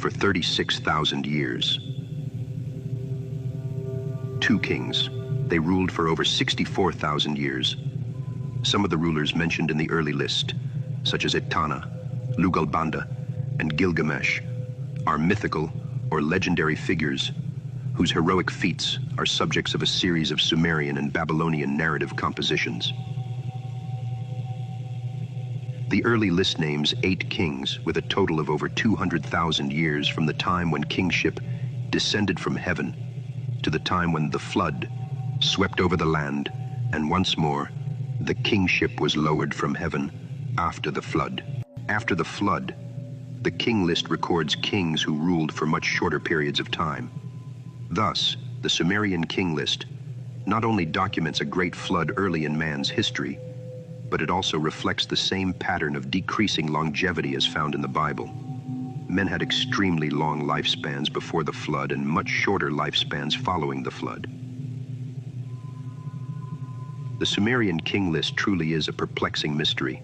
for 36,000 years. 2 kings. They ruled for over 64,000 years. Some of the rulers mentioned in the early list, such as Etana, Lugalbanda, and Gilgamesh, are mythical or legendary figures whose heroic feats are subjects of a series of Sumerian and Babylonian narrative compositions. The early list names 8 kings with a total of over 200,000 years from the time when kingship descended from heaven to the time when the flood swept over the land, and once more, the kingship was lowered from heaven after the flood. After the flood, the king list records kings who ruled for much shorter periods of time. Thus, the Sumerian king list not only documents a great flood early in man's history, but it also reflects the same pattern of decreasing longevity as found in the Bible. Men had extremely long lifespans before the flood and much shorter lifespans following the flood. The Sumerian king list truly is a perplexing mystery.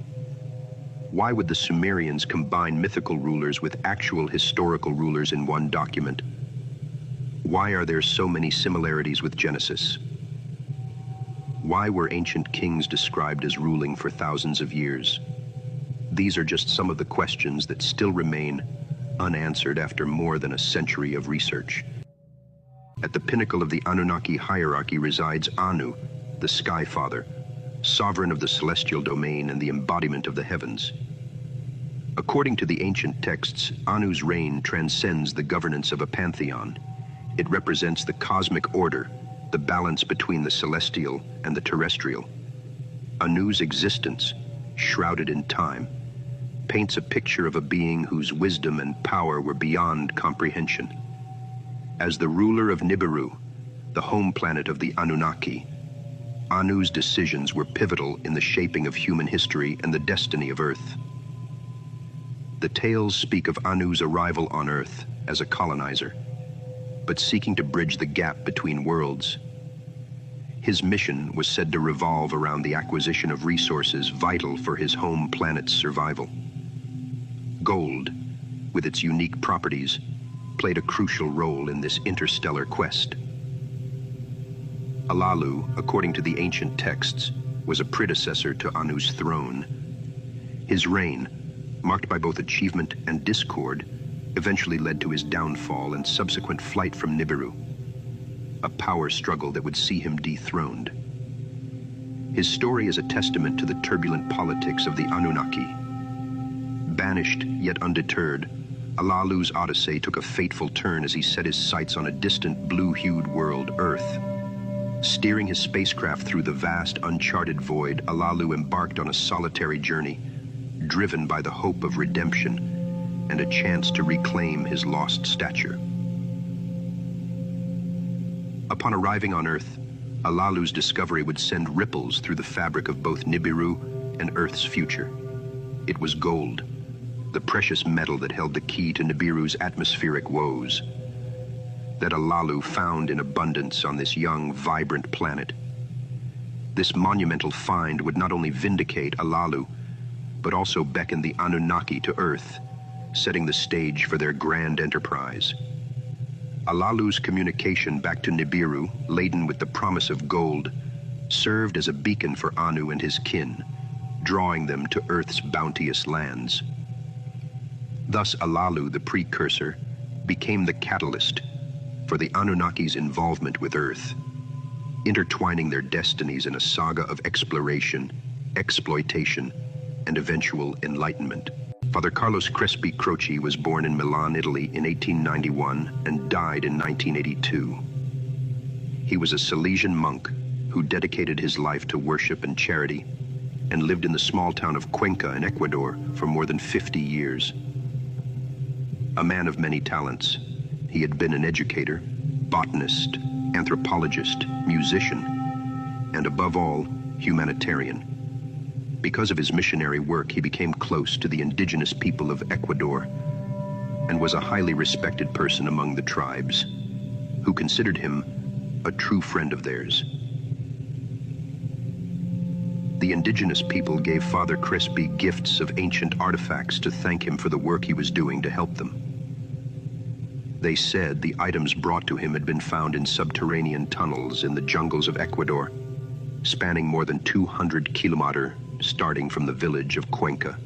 Why would the Sumerians combine mythical rulers with actual historical rulers in one document? Why are there so many similarities with Genesis? Why were ancient kings described as ruling for thousands of years? These are just some of the questions that still remain unanswered after more than a century of research. At the pinnacle of the Anunnaki hierarchy resides Anu, the Sky Father, sovereign of the celestial domain and the embodiment of the heavens. According to the ancient texts, Anu's reign transcends the governance of a pantheon. It represents the cosmic order, the balance between the celestial and the terrestrial. Anu's existence, shrouded in time, paints a picture of a being whose wisdom and power were beyond comprehension. As the ruler of Nibiru, the home planet of the Anunnaki, Anu's decisions were pivotal in the shaping of human history and the destiny of Earth. The tales speak of Anu's arrival on Earth as a colonizer, but seeking to bridge the gap between worlds. His mission was said to revolve around the acquisition of resources vital for his home planet's survival. Gold, with its unique properties, played a crucial role in this interstellar quest. Alalu, according to the ancient texts, was a predecessor to Anu's throne. His reign, marked by both achievement and discord, eventually led to his downfall and subsequent flight from Nibiru, a power struggle that would see him dethroned. His story is a testament to the turbulent politics of the Anunnaki. Banished yet undeterred, Alalu's odyssey took a fateful turn as he set his sights on a distant blue-hued world, Earth. Steering his spacecraft through the vast, uncharted void, Alalu embarked on a solitary journey, driven by the hope of redemption and a chance to reclaim his lost stature. Upon arriving on Earth, Alalu's discovery would send ripples through the fabric of both Nibiru and Earth's future. It was gold, the precious metal that held the key to Nibiru's atmospheric woes, that Alalu found in abundance on this young, vibrant planet. This monumental find would not only vindicate Alalu, but also beckon the Anunnaki to Earth, setting the stage for their grand enterprise. Alalu's communication back to Nibiru, laden with the promise of gold, served as a beacon for Anu and his kin, drawing them to Earth's bounteous lands. Thus Alalu, the precursor, became the catalyst for the Anunnaki's involvement with Earth, intertwining their destinies in a saga of exploration, exploitation, and eventual enlightenment. Father Carlos Crespi Croce was born in Milan, Italy in 1891 and died in 1982. He was a Salesian monk who dedicated his life to worship and charity and lived in the small town of Cuenca in Ecuador for more than 50 years. A man of many talents, he had been an educator, botanist, anthropologist, musician, and above all, humanitarian. Because of his missionary work, he became close to the indigenous people of Ecuador and was a highly respected person among the tribes, who considered him a true friend of theirs. The indigenous people gave Father Crespi gifts of ancient artifacts to thank him for the work he was doing to help them. They said the items brought to him had been found in subterranean tunnels in the jungles of Ecuador, spanning more than 200 kilometers, starting from the village of Cuenca.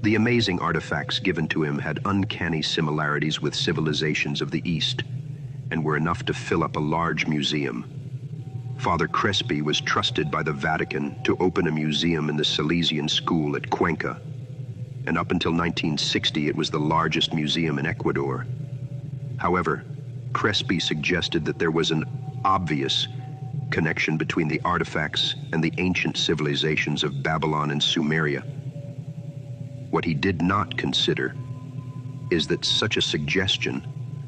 The amazing artifacts given to him had uncanny similarities with civilizations of the East and were enough to fill up a large museum. Father Crespi was trusted by the Vatican to open a museum in the Salesian school at Cuenca, and up until 1960 it was the largest museum in Ecuador. However, Crespi suggested that there was an obvious connection between the artifacts and the ancient civilizations of Babylon and Sumeria. What he did not consider is that such a suggestion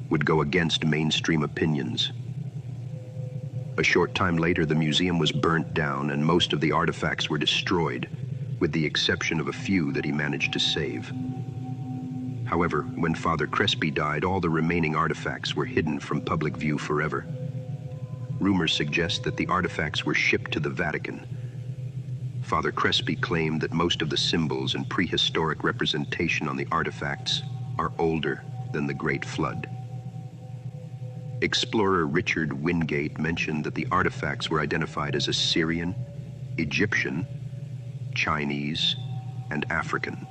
would go against mainstream opinions. A short time later, the museum was burnt down and most of the artifacts were destroyed, with the exception of a few that he managed to save. However, when Father Crespi died, all the remaining artifacts were hidden from public view forever. Rumors suggest that the artifacts were shipped to the Vatican. Father Crespi claimed that most of the symbols and prehistoric representation on the artifacts are older than the Great Flood. Explorer Richard Wingate mentioned that the artifacts were identified as Assyrian, Egyptian, Chinese, and African.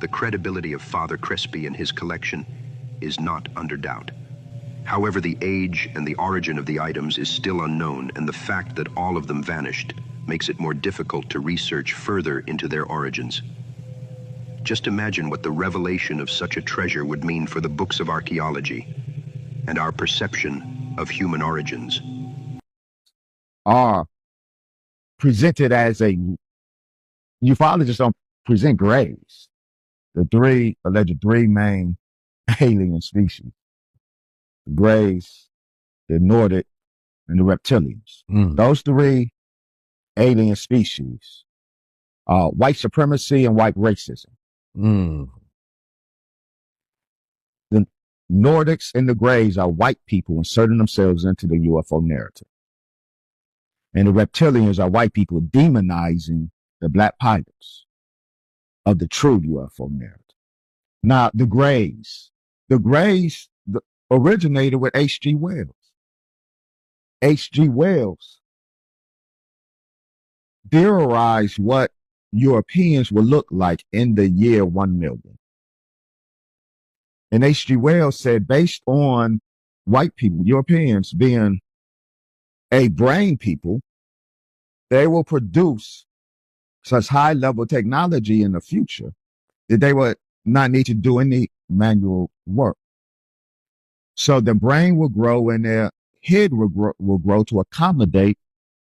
The credibility of Father Crespi and his collection is not under doubt. However, the age and the origin of the items is still unknown, and the fact that all of them vanished makes it more difficult to research further into their origins. Just imagine what the revelation of such a treasure would mean for the books of archaeology and our perception of human origins. Are presented as ufologists don't present graves. The alleged three main alien species: the Greys, the Nordic, and the reptilians. Those three alien species are white supremacy and white racism. The Nordics and the Greys are white people inserting themselves into the UFO narrative. And the reptilians are white people demonizing the black pilots of the true UFO narrative. Now, the Greys originated with H.G. Wells. H.G. Wells theorized what Europeans would look like in the year 1 million. And H.G. Wells said, based on white people, Europeans being a brain people, they will produce such high level technology in the future that they would not need to do any manual work. So the brain will grow and their head will grow to accommodate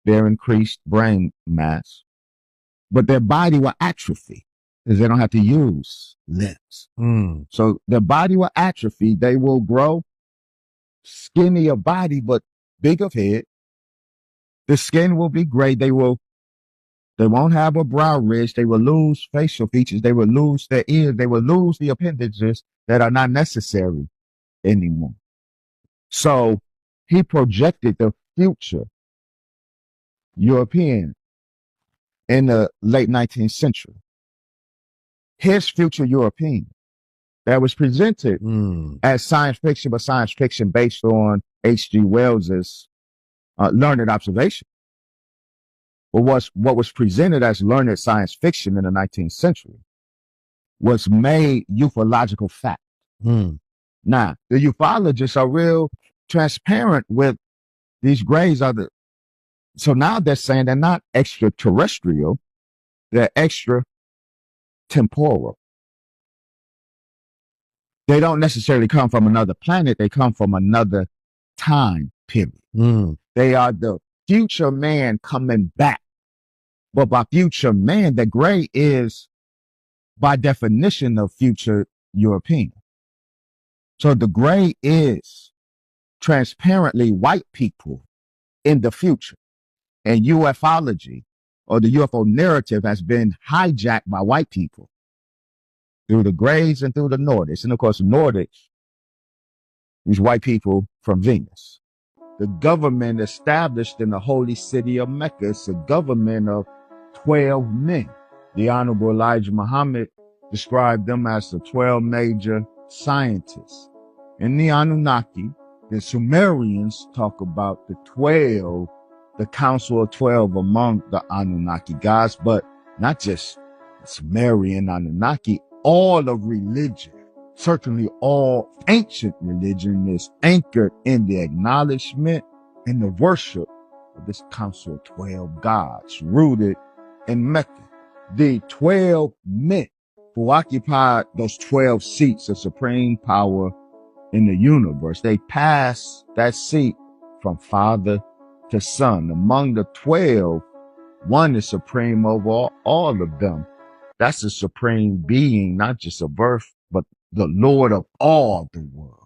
their increased brain mass, but their body will atrophy because they don't have to use limbs. So their body will atrophy. They will grow skinny of body, but big of head. The skin will be gray. They won't have a brow ridge. They will lose facial features. They will lose their ears. They will lose the appendages that are not necessary anymore. So he projected the future European in the late 19th century. His future European that was presented as science fiction, but science fiction based on H.G. Wells's learned observation. But what was presented as learned science fiction in the 19th century was made ufological fact. Now, the ufologists are real transparent with these grays. So now they're saying they're not extraterrestrial, they're extra temporal. They don't necessarily come from another planet, they come from another time period. They are the future man coming back. But by future man, the gray is by definition of future European. So the gray is transparently white people in the future. And ufology, or the UFO narrative, has been hijacked by white people through the Greys and through the Nordics. And of course, Nordics, these white people from Venus. The government established in the holy city of Mecca is a government of 12 men. The Honorable Elijah Muhammad describe them as the 12 major scientists. In the Anunnaki, the Sumerians talk about the 12, the Council of 12 among the Anunnaki gods, but not just Sumerian Anunnaki, all of religion, certainly all ancient religion is anchored in the acknowledgement and the worship of this Council of 12 gods rooted in Mecca. The 12 men who occupied those 12 seats of supreme power in the universe, they pass that seat from father to son. Among the 12, one is supreme over all of them. That's the supreme being, not just of earth, but the Lord of all the world.